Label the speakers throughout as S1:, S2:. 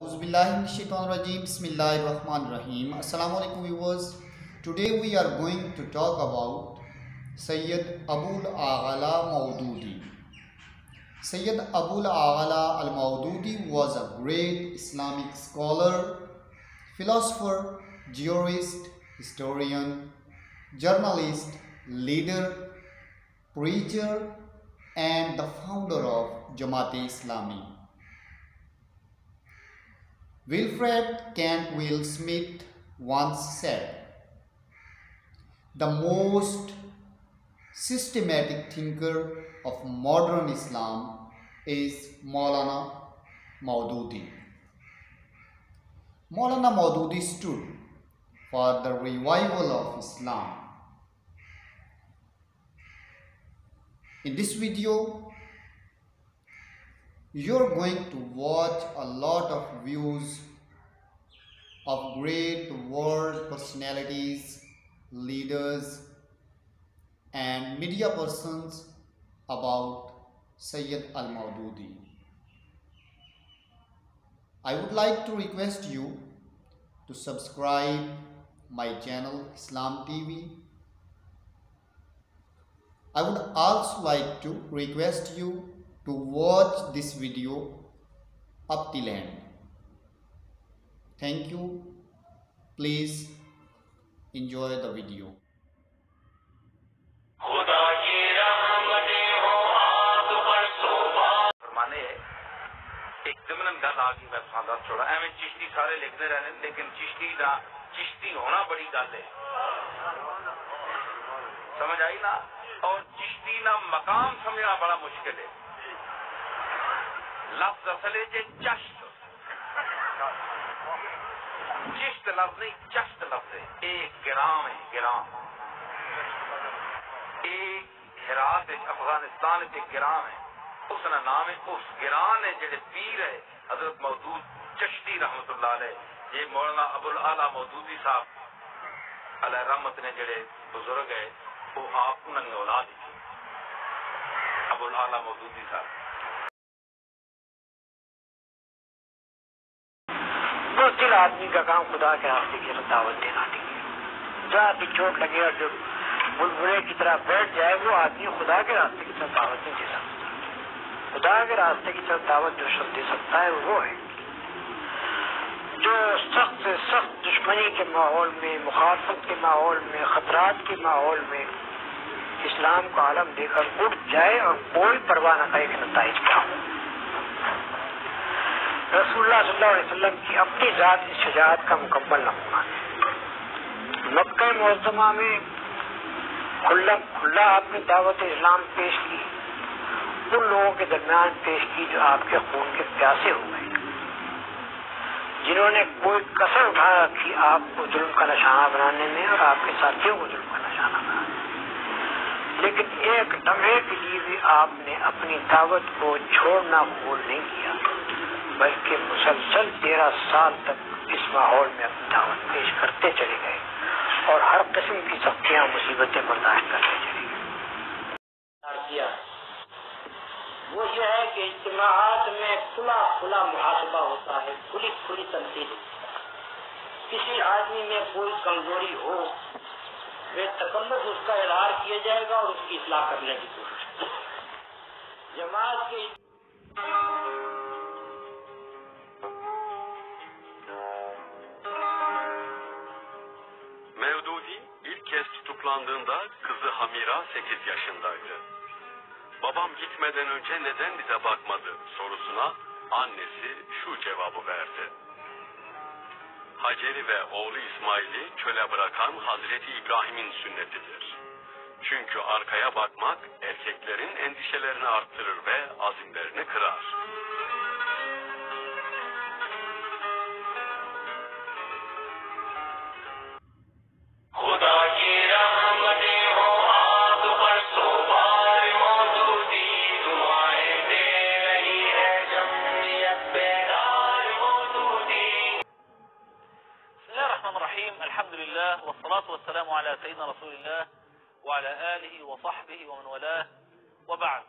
S1: A'udhu billahi minash shaitanir rajim. Bismillahir rahmanir rahim. Assalamu alaikum viewers. Today we are going to talk about Sayyid Abul A'la Maududi. Sayyid Abul A'la al-Maududi was a great Islamic scholar, philosopher, jurist, historian, journalist, leader, preacher, and the founder of Jamaat-e-Islami. Wilfred Cantwell Smith once said, "The most systematic thinker of modern Islam is Maulana Maududi." Maulana Maududi stood for the revival of Islam. In this video, you're going to watch a lot of views of great world personalities, leaders, and media persons about Sayyid al-Maududi. I would like to request you to subscribe my channel Islam TV. I would also like to request you to watch this video up till end. Thank you. Please enjoy the video.
S2: ایک ضمن گل آ گئی میں دس چھوڑا ایویں چشتی سارے لکھتے رہنے لیکن چشتی ہونا بڑی گل ہے سمجھ آئی نا اور چشتی نہ مقام سمجھنا بڑا مشکل ہے لفظ اصل ہے جی چشت لفظ نہیں چشت لفظ ہے ایک گرام ہے گرام ایک ہرات افغانستان ایک گرام ہے اس کا نام ہے اس گران ہے جڑے پیر ہے حضرت مودود چشتی رحمت اللہ علیہ یہ مولانا ابو الاعلیٰ مودودی صاحب علیہ رحمت نے جڑے بزرگ ہے وہ آپ انہوں نے اولاد دی ابو الاعلیٰ مودودی صاحب
S3: دل آدمی کا کام خدا کے راستے کی دعوت دینا تھی جہاں بھی چوٹ لگے اور جو بلبلے کی طرح بیٹھ جائے وہ آدمی خدا کے راستے کی طرف دعوت نہیں دے سکتا خدا کے راستے کی طرف دعوت جو شخص دے سکتا ہے وہ ہے جو سخت سے سخت دشمنی کے ماحول میں مخالفت کے ماحول میں خطرات کے ماحول میں اسلام کو عالم دے کر اٹھ جائے اور کوئی پرواہ نہ کرے کہ نتائج کیا ہو رسول اللہ صلی اللہ علیہ وسلم کی اپنی ذات اس شجاعت کا مکمل نمونہ ہے مکہ معظمہ میں کھلا آپ نے دعوت اسلام پیش کی ان لوگوں کے درمیان پیش کی جو آپ کے خون کے پیاسے ہو گئے جنہوں نے کوئی کسر اٹھا رکھی آپ کو ظلم کا نشانہ بنانے میں اور آپ کے ساتھیوں کو ظلم کا نشانہ بنانے میں لیکن ایک لمحے کے لیے بھی آپ نے اپنی دعوت کو چھوڑنا قبول نہیں کیا بلکہ مسلسل 13 سال تک اس ماحول میں اپنی دعوت پیش کرتے چلے گئے اور ہر قسم کی سختیاں مصیبتیں برداشت کرتے چلے گئے وہ یہ ہے کہ اجتماعات میں کھلا محاسبہ ہوتا ہے کھلی تنقید کسی آدمی میں کوئی کمزوری ہو بے تکلف اس کا اظہار کیا جائے گا اور اس کی اصلاح کرنے کی کوشش جماعت کے
S4: Mevdudi ilk kez tutuklandığında kızı Hamira 8 yaşındaydı. Babam gitmeden önce neden bize bakmadı sorusuna annesi şu cevabı verdi. Hacer'i ve oğlu İsmail'i çöle bırakan Hazreti İbrahim'in sünnetidir. Çünkü arkaya bakmak erkeklerin endişelerini arttırır ve azimlerini kırar.
S5: والصلاة والسلام على سيدنا رسول الله وعلى آله وصحبه ومن والاه وبعد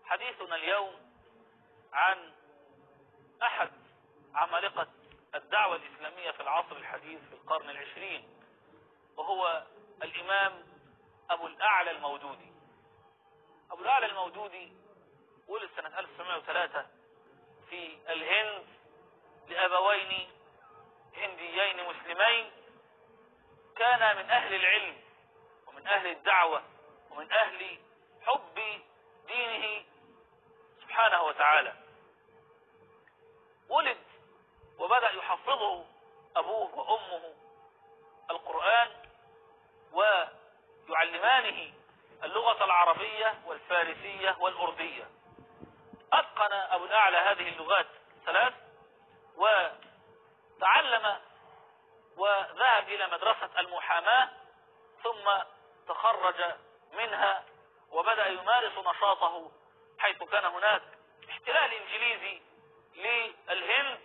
S5: حديثنا اليوم عن أحد عمالقة الدعوة الإسلامية في العصر الحديث في القرن العشرين، وهو الإمام أبو الأعلى المودودي. أبو الأعلى المودودي ولد سنة 1903 في الهند لأبوين هنديين مسلمين، كان من أهل العلم ومن أهل الدعوة ومن أهل حب دينه سبحانه وتعالى. ولد وبدأ يحفظه أبوه وأمه القرآن ويعلمانه اللغة العربية والفارسية والأردية. أتقن أبو الأعلى هذه اللغات الثلاث وتعلم وذهب إلى مدرسة المحاماة، ثم تخرج منها وبدأ يمارس نشاطه حيث كان هناك احتلال إنجليزي للهند،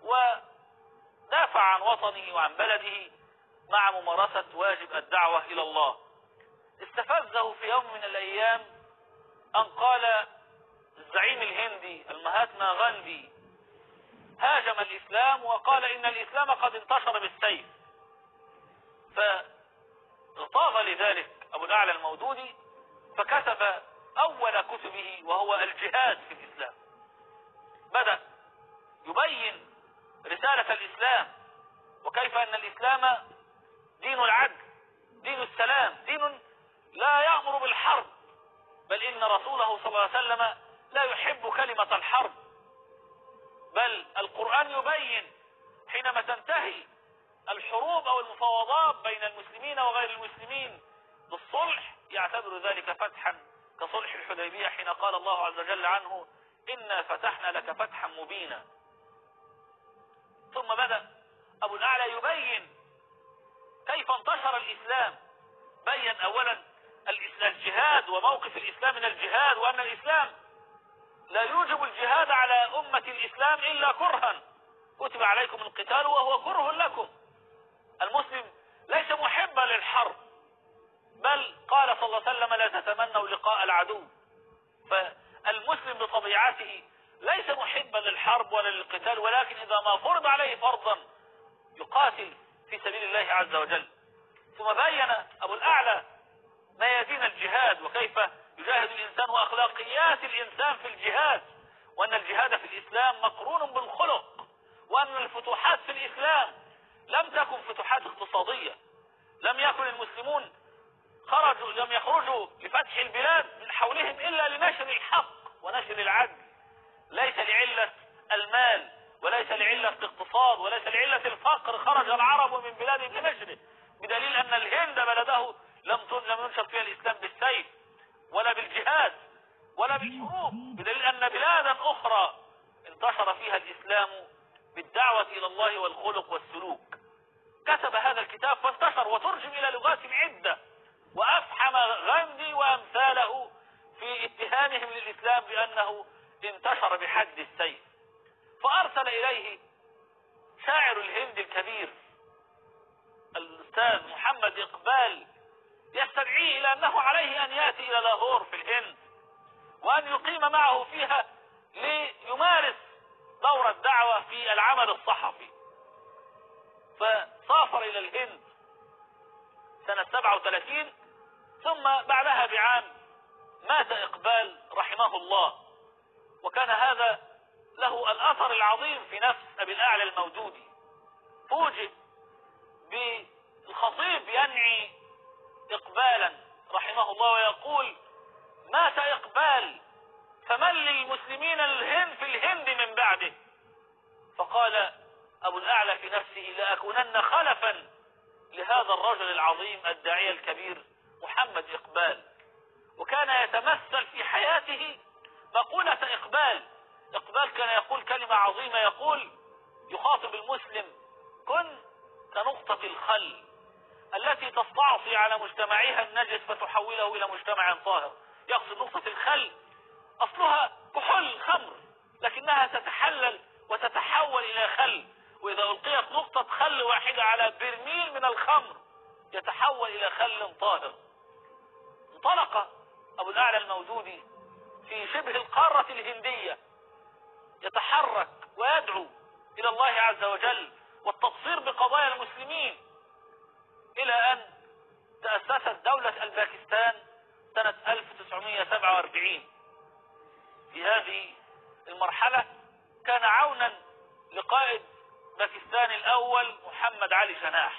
S5: ودافع عن وطنه وعن بلده مع ممارسة واجب الدعوة إلى الله. استفزه في يوم من الأيام أن قال الزعيم الهندي المهاتما غاندي هاجم الإسلام وقال إن الإسلام قد انتشر بالسيف، فاغتاظ لذلك أبو الأعلى المودودي فكتب أول كتبه وهو الجهاد في الإسلام. بدأ يبين رسالة الإسلام وكيف أن الإسلام دين العدل، دين السلام، دين لا يأمر بالحرب، بل إن رسوله صلى الله عليه وسلم لا يحب كلمة الحرب، بل القرآن يبين حينما تنتهي الحروب أو المفاوضات بين المسلمين وغير المسلمين بالصلح يعتبر ذلك فتحا كصلح الحديبية، حين قال الله عز وجل عنه إنا فتحنا لك فتحا مبينا. ثم بدأ أبو الأعلى يبين كيف انتشر الإسلام، بين أولا الجهاد وموقف الإسلام من الجهاد، وأن الإسلام لا يوجب الجهاد على أمة الإسلام إلا كرها، كتب عليكم القتال وهو كره لكم. المسلم ليس محبا للحرب، بل قال صلى الله عليه وسلم لا تتمنوا لقاء العدو. فالمسلم بطبيعته ليس محبا للحرب ولا للقتال، ولكن إذا ما فرض عليه فرضا يقاتل في سبيل الله عز وجل. ثم بين أبو الأعلى ميادين الجهاد وكيف يجاهد الإنسان وأخلاقيات الإنسان في الجهاد، وأن الجهاد في الإسلام مقرون بالخلق، وأن الفتوحات في الإسلام لم تكن فتوحات اقتصادية، لم يكن المسلمون لم يخرجوا لفتح البلاد من حولهم إلا لنشر الحق ونشر العدل، ليس لعلة المال وليس لعلة الاقتصاد وليس لعلة الفقر خرج العرب من بلادهم لنشره، بدليل أن الهند بلده لم ينشر فيها الإسلام بالسيف ولا بالجهاد ولا بالحروب، بدليل أن بلادا أخرى انتشر فيها الإسلام بالدعوة إلى الله والخلق والسلوك. كتب هذا الكتاب فانتشر وترجم إلى لغات عدة، وأفحم غاندي وأمثاله في اتهامهم للإسلام بأنه انتشر بحد السيف. فأرسل إليه شاعر الهند الكبير الأستاذ محمد إقبال يستدعيه إلى أنه عليه أن يأتي إلى لاهور في الهند وأن يقيم معه فيها ليمارس دور الدعوة في العمل الصحفي. فسافر إلى الهند سنة 37، ثم بعدها بعام مات إقبال رحمه الله، وكان هذا له الأثر العظيم في نفس أبي الأعلى المودودي. فوجئ بالخطيب ينعي إقبالا رحمه الله ويقول مات إقبال فمن للمسلمين في الهند من بعده؟ فقال أبو الأعلى في نفسه لأكونن خلفا لهذا الرجل العظيم الداعية الكبير محمد إقبال. وكان يتمثل في حياته مقولة إقبال كان يقول كلمة عظيمة، يقول يخاطب المسلم كن كنقطة الخل التي تستعصي على مجتمعها النجس فتحوله إلى مجتمع طاهر. يقصد نقطة الخل أصلها كحول خمر، لكنها تتحلل وتتحول إلى خل، وإذا ألقيت نقطة خل واحدة على برميل من الخمر يتحول إلى خل طاهر. انطلق أبو الأعلى المودودي في شبه القارة الهندية يتحرك ويدعو إلى الله عز وجل والتبصير بقضايا المسلمين، إلى أن تأسست دولة الباكستان سنة 1947. في هذه المرحلة كان عونا لقائد باكستان الأول محمد علي جناح.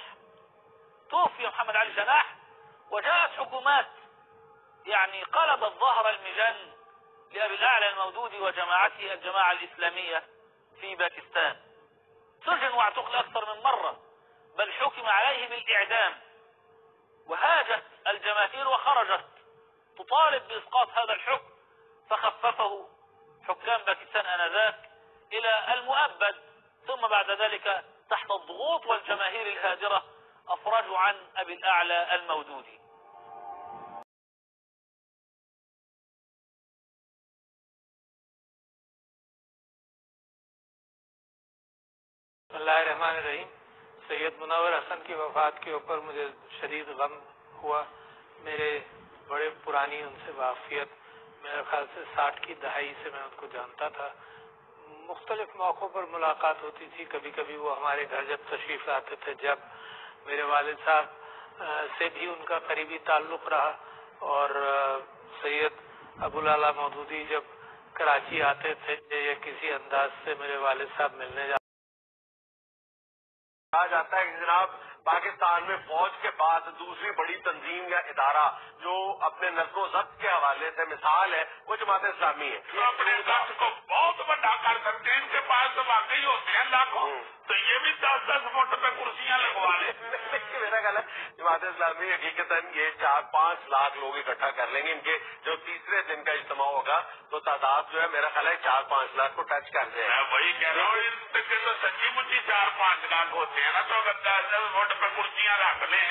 S5: توفي محمد علي جناح وجاءت حكومات يعني قلبت ظهر المجن لأبي الأعلى المودودي وجماعته الجماعة الإسلامية في باكستان. سجن واعتقل أكثر من مرة، بل حكم عليه بالإعدام، وهاجت الجماهير وخرجت تطالب بإسقاط هذا الحكم، فخففه حكام باكستان آنذاك إلى المؤبد، ثم بعد ذلك تحت الضغوط والجماهير الهادرة أفرجوا عن أبي الأعلى المودودي.
S6: بسم اللہ الرحمن الرحیم. سید منور حسن کی وفات کے اوپر مجھے شدید غم ہوا. میرے بڑے پرانی ان سے واقفیت، میرے خیال سے 60 کی دہائی سے میں ان کو جانتا تھا. مختلف موقعوں پر ملاقات ہوتی تھی. کبھی کبھی وہ ہمارے گھر جب تشریف لاتے تھے، جب میرے والد صاحب سے بھی ان کا قریبی تعلق رہا، اور سید ابوالعلا مودودی جب کراچی آتے تھے یا کسی انداز سے میرے والد صاحب ملنے
S4: کہا جاتا ہے کہ جناب پاکستان میں فوج کے بعد دوسری بڑی تنظیم یا ادارہ جو اپنے نظم و ضبط کے حوالے سے مثال ہے وہ جماعت اسلامی ہے.
S2: تو اپنے ضبط کو بہت بڑا کر سکتے ہیں. ان کے پاس تو واقعی ہوتے ہیں لاکھوں، تو یہ بھی 10-10 فٹ پہ کرسیاں لگوا لیں.
S4: میرا خیال ہے جماعت اسلامی حقیقتاً یہ 4-5 لاکھ لوگ اکٹھا کر لیں گے. ان کے جو تیسرے دن کا اجتماع ہوگا تو تعداد جو ہے میرا خیال ہے 4-5 لاکھ کو ٹچ کر جائے.
S2: میں وہی کہہ رہا ہوں، ان کے تو سچی مچی 4-5 لاکھ ہوتے ہیں نا. تو اگر 10-10 فٹ پہ کرسیاں رکھ لیں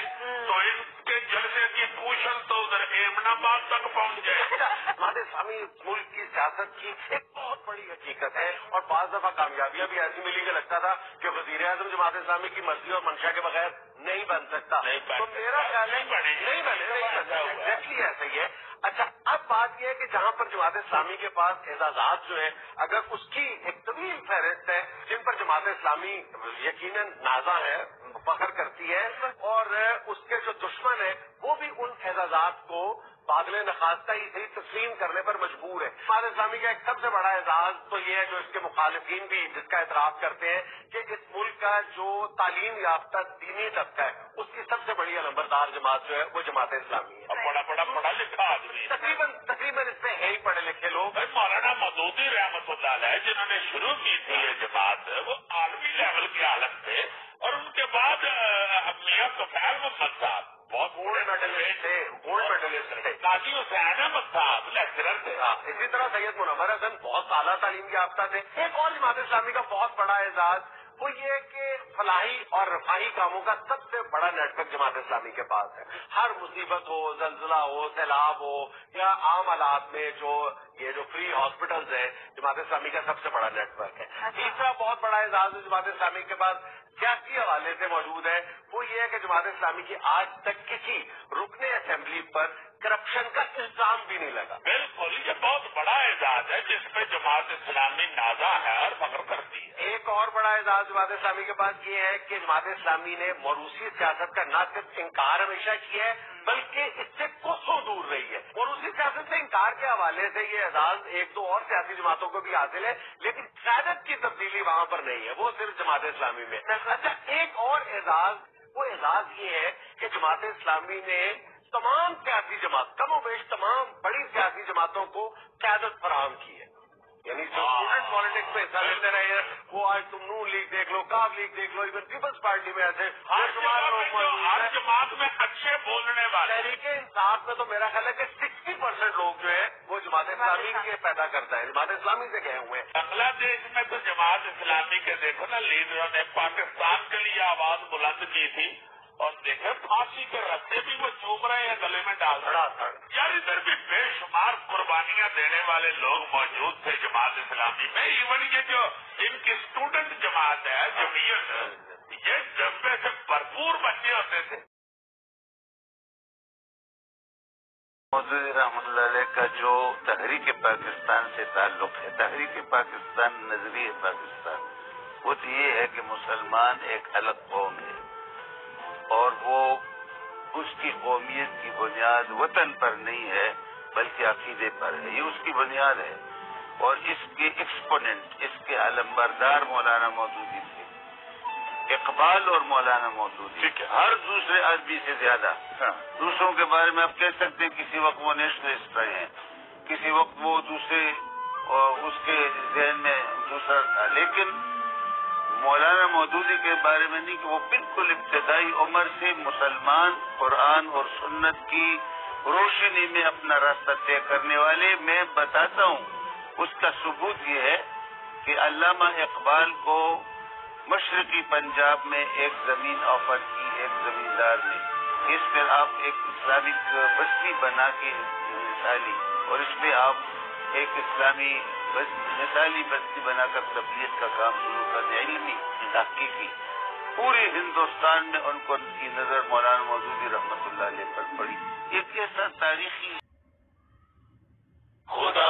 S2: تو ان کے جلسے کی پوشن تو ادھر ایمن آباد تک پہنچ جائے.
S4: جماعت اسلامی ملک کی سیاست کی ایک بہت بڑی حقیقت ہے، اور بعض دفعہ کامیابیاں بھی ایسی ملی کہ لگتا تھا کہ وزیر اعظم جماعت اسلامی کی مرضی اور منشا کے بغیر نہیں بن سکتا. تو میرا خیال ہے نہیں بنے ایگزیکٹلی ایسا ہی ہے. اچھا، اب بات یہ ہے کہ جہاں پر جماعت اسلامی کے پاس اعزازات جو ہیں، اگر اس کی ایک طویل فہرست ہے جن پر جماعت اسلامی یقیناً نازاں ہے، فخر کرتی ہے، اور اس کے جو دشمن ہیں وہ بھی ان اعزازات کو بادل نخواستہ ہی صحیح تسلیم کرنے پر مجبور ہے. جماعت اسلامی کا ایک سب سے بڑا اعزاز تو یہ ہے جو اس کے مخالفین بھی جس کا اعتراف کرتے ہیں کہ اس ملک کا جو تعلیم یافتہ دینی طبقہ ہے اس کی سب سے بڑی علمبردار جماعت جو ہے وہ جماعت اسلامی ہے.
S2: اب بڑا پڑھا لکھا آدمی
S4: تقریباً اس میں ہے ہی پڑھے لکھے لوگ.
S2: مولانا مودودی رحمت اللہ علیہ جنہوں نے شروع کی تھی یہ جماعت، وہ عالمی لیول کے عالم تھے، اور ان کے بعد میاں کفیل محمد صاحب بہت
S4: گولڈ میڈلسٹ تھے.
S2: قاضی حسین احمد صاحب لیکچرر تھے.
S4: اسی طرح سید منور حسن بہت اعلیٰ تعلیم یافتہ تھے. ایک اور جماعت اسلامی کا بہت بڑا اعزاز وہ یہ کہ فلاحی اور رفاہی کاموں کا سب سے بڑا نیٹ ورک جماعت اسلامی کے پاس ہے. ہر مصیبت ہو، زلزلہ ہو، سیلاب ہو، یا عام حالات میں یہ جو فری ہاسپٹلز ہیں، جماعت اسلامی کا سب سے بڑا نیٹ ورک ہے. تیسرا بہت بڑا اعزاز جماعت اسلامی کے پاس سیاسی حوالے سے موجود ہے، وہ یہ ہے کہ جماعت اسلامی کی آج تک کسی رکن اسمبلی پر کرپشن کا الزام بھی نہیں لگا.
S2: بالکل، یہ بہت بڑا اعزاز ہے جس پہ جماعت اسلامی نازاں ہے اور فخر کرتی ہے.
S4: ایک اور بڑا اعزاز جماعت اسلامی کے پاس یہ ہے کہ جماعت اسلامی نے موروثی سیاست کا نہ صرف انکار ہمیشہ کیا ہے بلکہ اس سے کوسوں دور رہی ہے. موروثی سیاست سے انکار کے حوالے سے یہ اعزاز ایک دو اور سیاسی جماعتوں کو بھی حاصل ہے، لیکن قیادت کی تبدیلی وہاں پر نہیں ہے، وہ صرف جماعت اسلامی میں. اچھا، ایک اور اعزاز، وہ اعزاز یہ ہے کہ جماعت اسلامی نے تمام سیاسی جماعت، کم و بیش تمام بڑی سیاسی جماعتوں کو قیادت فراہم کی ہے. یعنی جو اسٹوڈنٹ پالیٹکس میں حصہ لیتے رہے ہیں، وہ آج تم نون لیگ دیکھ لو، کاف لیگ دیکھ لو، ایون پیپلز پارٹی میں ایسے
S2: ہر جماعت میں اچھے بولنے والے.
S4: تحریک انصاف میں تو میرا خیال ہے کہ 60% لوگ جو ہے وہ جماعت اسلامی کے پیدا کرتا ہے، جماعت اسلامی سے گئے ہوئے ہیں.
S2: بنگلہ دیش میں تو جماعت اسلامی کے دیکھو نا لیڈروں نے پاکستان کے لیے آواز بلند کی تھی، اور دیکھے پھانسی کے رستے بھی وہ چوم رہے ہیں، گلے میں ڈال رہا. یار ادھر بھی بے شمار قربانیاں دینے والے لوگ موجود تھے جماعت اسلامی میں. ایون یہ جو ان کی اسٹوڈنٹ جماعت ہے، جمعیت، یہ جذبے سے بھرپور بچے ہوتے تھے.
S7: مودودی رحمۃ اللہ علیہ کا جو تحریک پاکستان سے تعلق ہے، تحریک پاکستان، نظریہ پاکستان، وہ تو یہ ہے کہ مسلمان ایک الگ قوم ہے اور وہ اس کی قومیت کی بنیاد وطن پر نہیں ہے بلکہ عقیدے پر ہے. یہ اس کی بنیاد ہے اور اس کے ایکسپوننٹ، اس کے علمبردار مولانا مودودی تھے. اقبال اور مولانا مودودی ہر دوسرے آدمی سے زیادہ. دوسروں کے بارے میں آپ کہہ سکتے ہیں کسی وقت وہ نیشنلسٹ رہے ہیں، کسی وقت وہ دوسرے اس کے ذہن میں دوسرا تھا، لیکن مولانا مودودی کے بارے میں نہیں کہ وہ بالکل ابتدائی عمر سے مسلمان قرآن اور سنت کی روشنی میں اپنا راستہ طے کرنے والے. میں بتاتا ہوں اس کا ثبوت یہ ہے کہ علامہ اقبال کو مشرقی پنجاب میں ایک زمین آفر کی ایک زمیندار نے، اس پر آپ ایک اسلامک بستی بنا کے مثالی اور اس پہ آپ ایک اسلامی مثالی بستی بنا کر تبلیغ کا کام شروع کر دیا، علمی تحقیقی. پورے ہندوستان میں ان کو کی نظر مولانا مودودی رحمۃ اللہ علیہ پر پڑی. ایک ایسا تاریخی
S8: خدا